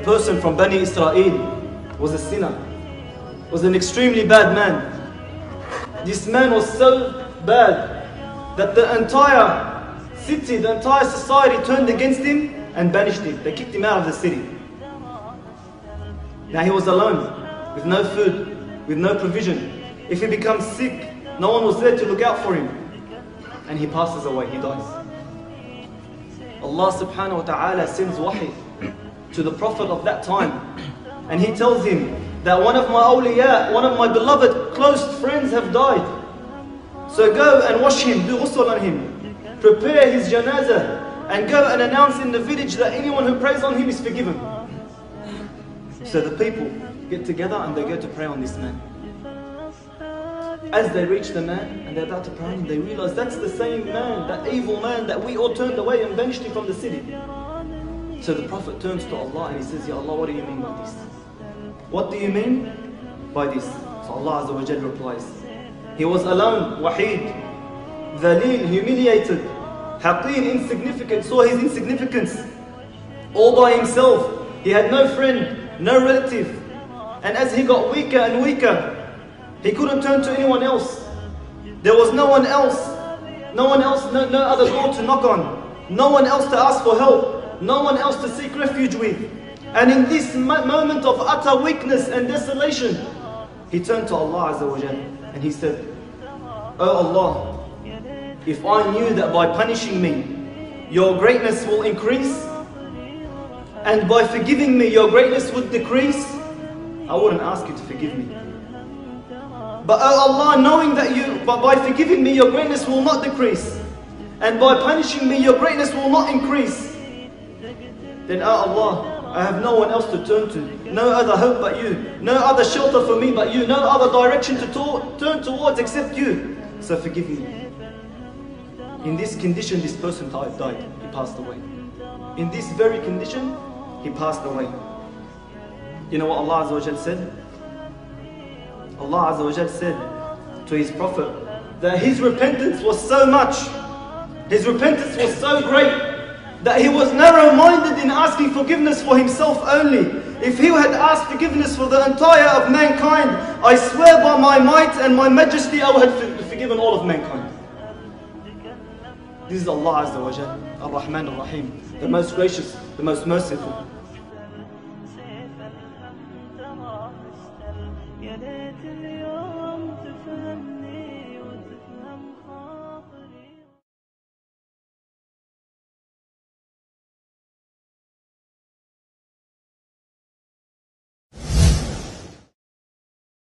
person from Bani Israel was a sinner, was an extremely bad man. This man was so bad that the entire city, the entire society turned against him and banished him. They kicked him out of the city. Now he was alone, with no food, with no provision. If he becomes sick, no one was there to look out for him. And he passes away, he dies. Allah subhanahu wa ta'ala sends wahi to the Prophet of that time. And he tells him that one of my awliya, one of my beloved close friends have died. So go and wash him, do ghusl on him. Prepare his janazah and go and announce in the village that anyone who prays on him is forgiven. So the people get together and they go to pray on this man. As they reach the man and they're about to pray on him, they realize that's the same man, that evil man that we all turned away and banished him from the city. So the Prophet turns to Allah and he says, Ya Allah, what do you mean by this? What do you mean by this? So Allah Azza wa Jal replies, he was alone, waheed, dhaleel, humiliated, haqeen, insignificant, saw his insignificance, all by himself. He had no friend, no relative. And as he got weaker and weaker, he couldn't turn to anyone else. There was no one else, no other door to knock on, no one else to ask for help, no one else to seek refuge with. And in this moment of utter weakness and desolation, he turned to Allah Azza wa Jal and he said, Oh Allah, if I knew that by punishing me, your greatness will increase, and by forgiving me, your greatness would decrease, I wouldn't ask you to forgive me. But oh Allah, knowing that by forgiving me, your greatness will not decrease, and by punishing me, your greatness will not increase, then oh Allah, I have no one else to turn to, no other hope but you, no other shelter for me but you, no other direction to turn towards except you. So forgive me. In this condition, this person died, he passed away. In this very condition, he passed away. You know what Allah Azza wa Jal said? Allah Azza wa Jal said to his Prophet that his repentance was so much, his repentance was so great, that he was narrow-minded in asking forgiveness for himself only. If he had asked forgiveness for the entire of mankind, I swear by my might and my majesty, I would have forgiven all of mankind. This is Allah Azza wa Jal, Ar-Rahman Ar-Rahim, the most gracious, the most merciful.